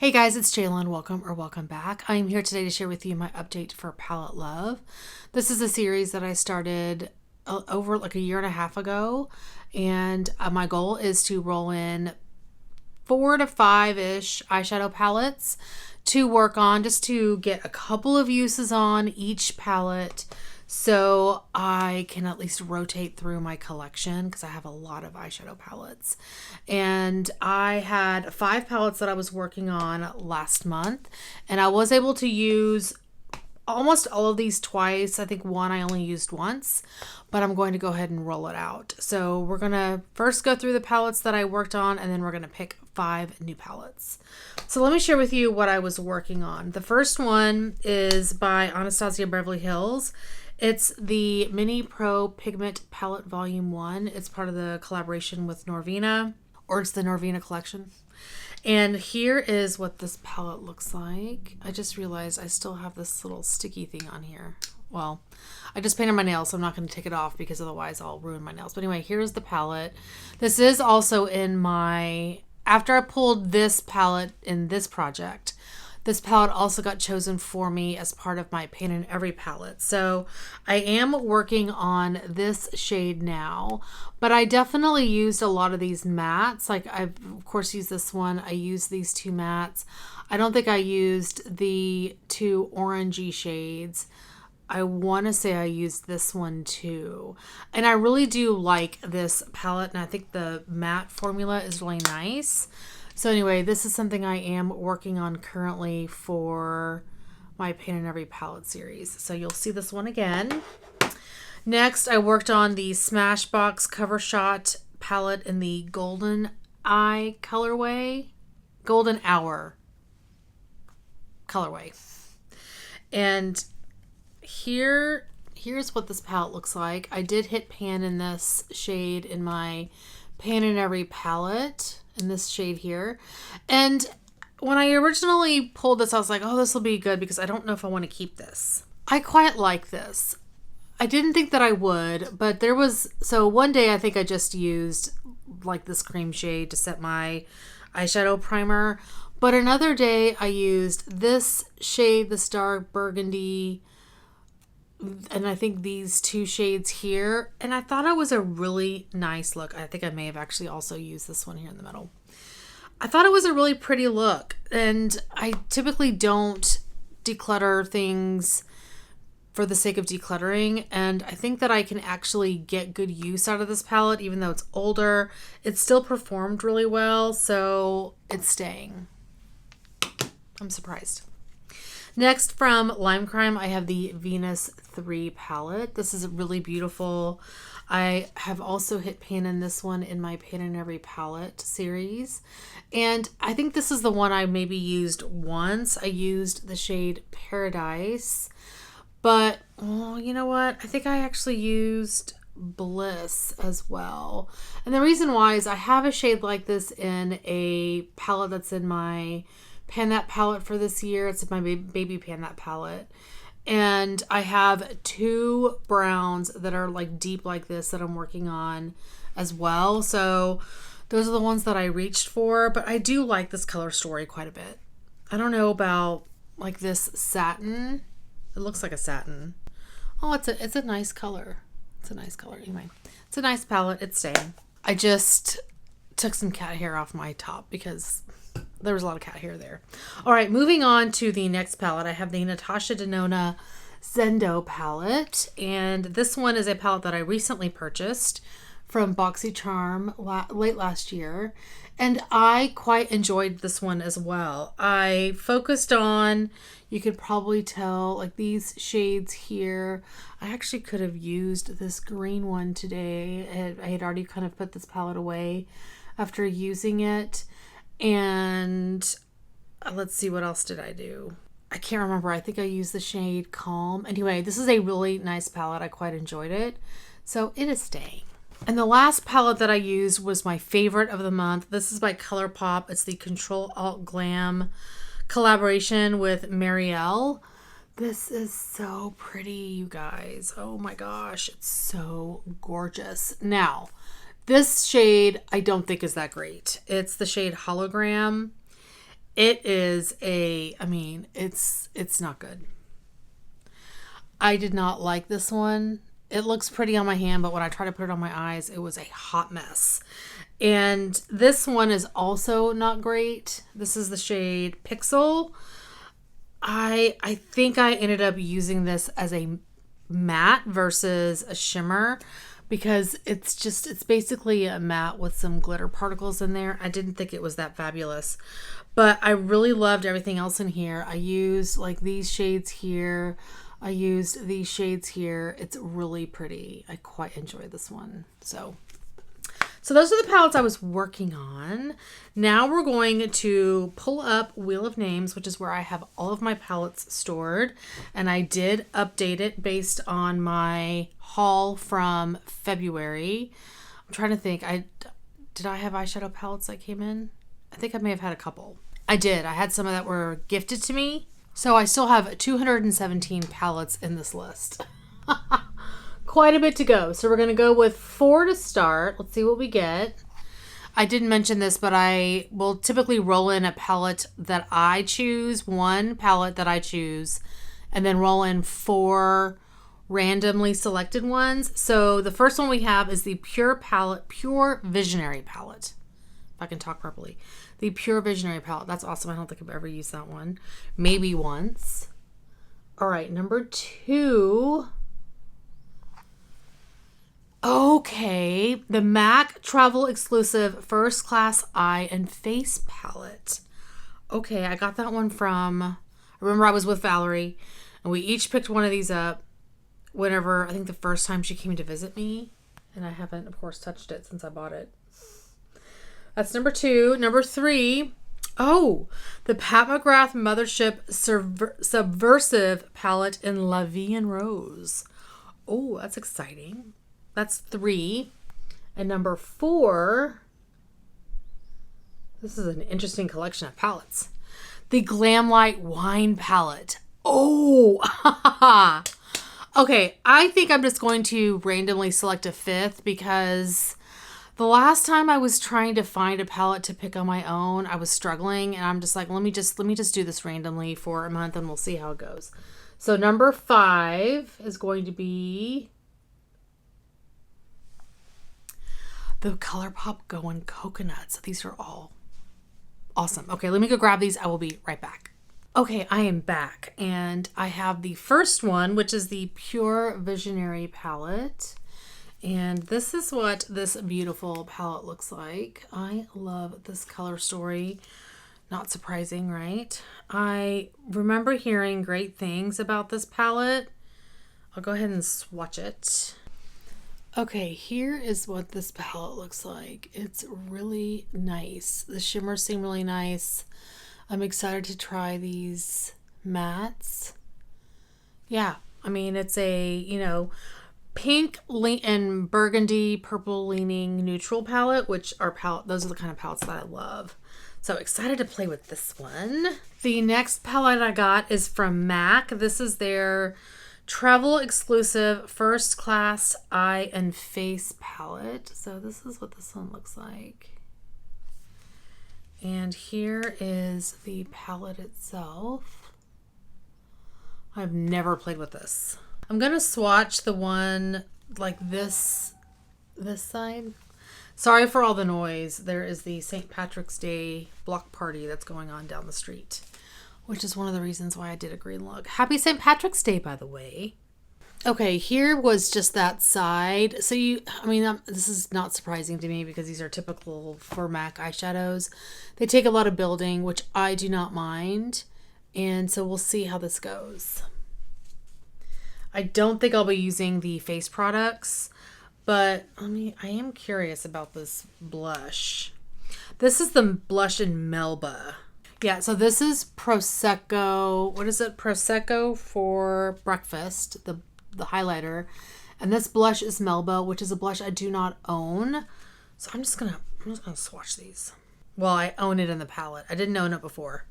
Hey guys, it's Jalen. Welcome back. I'm here today to share with you my update for Palette Love. This is a series that I started over like a year and a half ago, and my goal is to roll in 4 to 5-ish eyeshadow palettes to work on, just to get a couple of uses on each palette so I can at least rotate through my collection because I have a lot of eyeshadow palettes. And I had 5 palettes that I was working on last month, and I was able to use almost all of these twice. I think one I only used once, but I'm going to go ahead and roll it out. So we're going to first go through the palettes that I worked on, and then we're going to pick 5 new palettes. So let me share with you what I was working on. The first one is by Anastasia Beverly Hills. It's the Mini Pro Pigment Palette Volume 1. It's part of the collaboration with Norvina, or it's the Norvina collection. And here is what this palette looks like. I just realized I still have this little sticky thing on here. Well, I just painted my nails, so I'm not going to take it off because otherwise I'll ruin my nails. But anyway, here's the palette. This is also in my, after I pulled this palette in this project, this palette also got chosen for me as part of my Paint in Every palette. So I am working on this shade now, but I definitely used a lot of these mattes. Like I've of course used this one. I used these 2 mattes. I don't think I used the 2 orangey shades. I want to say I used this one too. And I really do like this palette, and I think the matte formula is really nice. So anyway, this is something I am working on currently for my Paint in Every palette series. So you'll see this one again. Next, I worked on the Smashbox Cover Shot palette in the Golden Eye colorway. Golden Hour colorway. And here's what this palette looks like. I did hit pan in this shade in my Paint in Every palette, in this shade here. And when I originally pulled this, I was like, oh, this will be good because I don't know if I want to keep this. I quite like this. I didn't think that I would, but so one day I think I just used like this cream shade to set my eyeshadow primer. But another day I used this shade, this dark burgundy, and I think these 2 shades here, and I thought it was a really nice look. I think I may have actually also used this one here in the middle. I thought it was a really pretty look, and I typically don't declutter things for the sake of decluttering, and I think that I can actually get good use out of this palette. Even though it's older, it still performed really well, so it's staying. I'm surprised. Next, from Lime Crime, I have the Venus 3 palette. This is really beautiful. I have also hit pan in this one in my Paint in Every palette series. And I think this is the one I maybe used once. I used the shade Paradise. But, oh, you know what? I think I actually used Bliss as well. And the reason why is I have a shade like this in a palette that's in my Pan That palette for this year. It's my baby Pan That palette. And I have 2 browns that are like deep like this that I'm working on as well. So those are the ones that I reached for, but I do like this color story quite a bit. I don't know about like this satin. It looks like a satin. Oh, it's a nice color. It's a nice color. Anyway, it's a nice palette. It's staying. I just took some cat hair off my top because there was a lot of cat hair there. All right, moving on to the next palette. I have the Natasha Denona Zendo palette. And this one is a palette that I recently purchased from BoxyCharm late last year. And I quite enjoyed this one as well. I focused on, you could probably tell, like these shades here. I actually could have used this green one today. I had already kind of put this palette away after using it. And let's see, what else did I do? I can't remember. I think I used the shade Calm. Anyway, this is a really nice palette. I quite enjoyed it. So it is staying. And the last palette that I used was my favorite of the month. This is by ColourPop. It's the Control Alt Glam collaboration with Marielle. This is so pretty, you guys. Oh my gosh, it's so gorgeous. Now, this shade I don't think is that great. It's the shade Hologram. It is it's not good. I did not like this one. It looks pretty on my hand, but when I try to put it on my eyes, it was a hot mess. And this one is also not great. This is the shade Pixel. I think I ended up using this as a matte versus a shimmer because it's basically a matte with some glitter particles in there. I didn't think it was that fabulous, but I really loved everything else in here. I used like these shades here. I used these shades here. It's really pretty. I quite enjoy this one. So those are the palettes I was working on. Now we're going to pull up Wheel of Names, which is where I have all of my palettes stored. And I did update it based on my haul from February. I'm trying to think. Did I have eyeshadow palettes that came in? I think I may have had a couple. I did. I had some that were gifted to me. So I still have 217 palettes in this list. Quite a bit to go. So we're going to go with 4 to start. Let's see what we get. I didn't mention this, but I will typically roll in a palette that I choose, one palette that I choose, and then roll in 4 randomly selected ones. So the first one we have is the Pure Visionary palette. If I can talk properly. The Pure Visionary palette. That's awesome. I don't think I've ever used that one. Maybe once. All right, number 2. Okay, the MAC Travel Exclusive First Class Eye and Face Palette. Okay, I got that one from, I remember I was with Valerie, and we each picked one of these up whenever, I think the first time she came to visit me, and I haven't, of course, touched it since I bought it. That's number 2. Number 3, the Pat McGrath Mothership Subversive Palette in La Vie en Rose. Oh, that's exciting. That's 3. And number 4, this is an interesting collection of palettes. The Glamlight Wine Palette. Oh, okay. I think I'm just going to randomly select a 5th because the last time I was trying to find a palette to pick on my own, I was struggling, and I'm just like, let me just do this randomly for a month and we'll see how it goes. So number 5 is going to be the ColourPop Going Coconuts. These are all awesome. Okay, let me go grab these. I will be right back. Okay, I am back, and I have the first one, which is the Pure Visionary palette. And this is what this beautiful palette looks like. I love this color story. Not surprising, right? I remember hearing great things about this palette. I'll go ahead and swatch it. Okay, here is what this palette looks like. It's really nice. The shimmers seem really nice. I'm excited to try these mattes. Yeah, I mean, it's a, pink and burgundy purple leaning neutral palette, which are those are the kind of palettes that I love. So excited to play with this one. The next palette I got is from MAC. This is their Travel Exclusive First Class Eye and Face Palette. So this is what this one looks like. And here is the palette itself. I've never played with this. I'm going to swatch the one like this side. Sorry for all the noise. There is the St. Patrick's Day block party that's going on down the street, which is one of the reasons why I did a green look. Happy St. Patrick's Day, by the way. Okay, here was just that side. So this is not surprising to me because these are typical for MAC eyeshadows. They take a lot of building, which I do not mind. And so we'll see how this goes. I don't think I'll be using the face products, but I am curious about this blush. This is the blush in Melba. Yeah, so this is Prosecco. What is it? Prosecco for Breakfast, the highlighter. And this blush is Melba, which is a blush I do not own. So I'm just gonna swatch these. Well, I own it in the palette. I didn't own it before.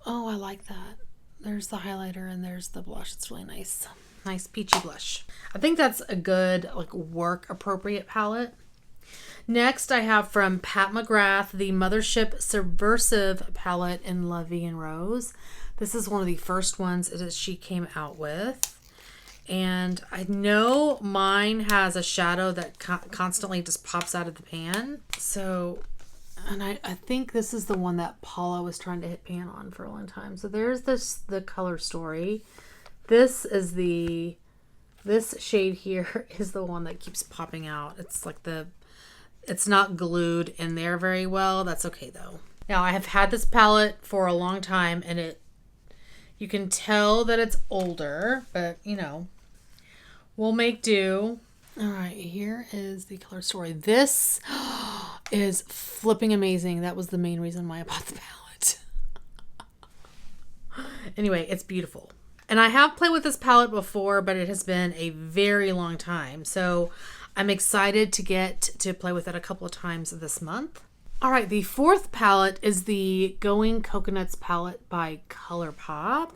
Oh, I like that. There's the highlighter and there's the blush. It's really nice. Nice peachy blush. I think that's a good work appropriate palette. Next, I have from Pat McGrath, the Mothership Subversive palette in La Vie en Rose. This is one of the first ones that she came out with. And I know mine has a shadow that constantly just pops out of the pan. So, and I think this is the one that Paula was trying to hit pan on for a long time. So there's the color story. This shade here is the one that keeps popping out. It's like it's not glued in there very well. That's okay though. Now I have had this palette for a long time and you can tell that it's older, but you know, we'll make do. All right, here is the color story. This is flipping amazing. That was the main reason why I bought the palette. Anyway, it's beautiful. And I have played with this palette before, but it has been a very long time. So I'm excited to get to play with it a couple of times this month. All right, the fourth palette is the Going Coconuts palette by ColourPop.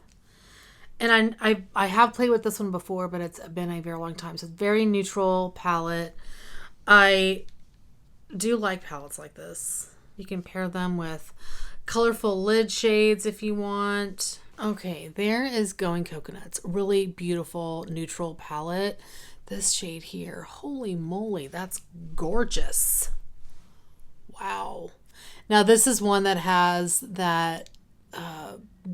And I have played with this one before, but it's been a very long time. So it's a very neutral palette. I do like palettes like this. You can pair them with colorful lid shades if you want. Okay, there is Going Coconuts. Really beautiful neutral palette. This shade here, holy moly, that's gorgeous. Wow. Now this is one that has that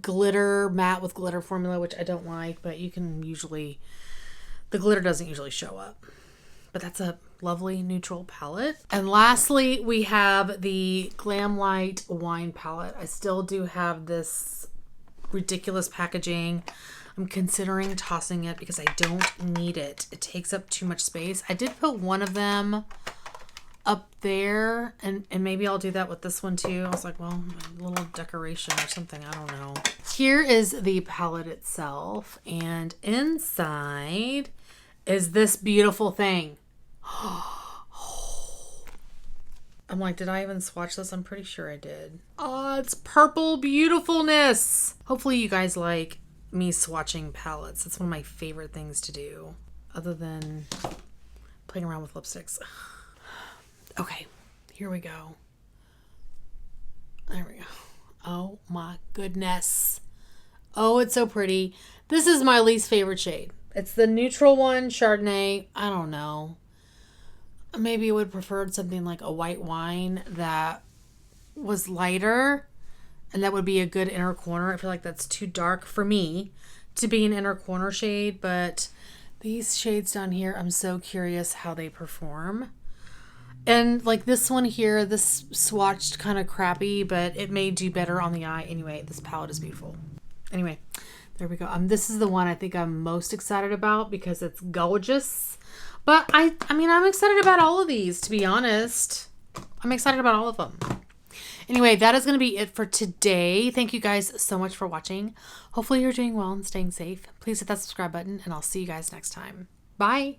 glitter, matte with glitter formula, which I don't like, but you can usually, the glitter doesn't usually show up. But that's a lovely neutral palette. And lastly, we have the Glamlight Wine palette. I still do have this ridiculous packaging. I'm considering tossing it because I don't need it. It takes up too much space. I did put one of them up there, and maybe I'll do that with this one too. I was like, well, a little decoration or something. I don't know. Here is the palette itself, and inside is this beautiful thing. I'm like, did I even swatch this? I'm pretty sure I did. Oh, it's purple beautifulness. Hopefully you guys like me swatching palettes. It's one of my favorite things to do, other than playing around with lipsticks. Okay, here we go. There we go. Oh my goodness. Oh, it's so pretty. This is my least favorite shade. It's the neutral one, Chardonnay. I don't know. Maybe I would prefer something like a white wine that was lighter, and that would be a good inner corner. I feel like that's too dark for me to be an inner corner shade, but these shades down here, I'm so curious how they perform. And like this one here, this swatched kind of crappy, but it may do better on the eye. Anyway, this palette is beautiful. Anyway, there we go. This is the one I think I'm most excited about because it's gorgeous. But I mean, I'm excited about all of these, to be honest. I'm excited about all of them. Anyway, that is going to be it for today. Thank you guys so much for watching. Hopefully you're doing well and staying safe. Please hit that subscribe button, and I'll see you guys next time. Bye.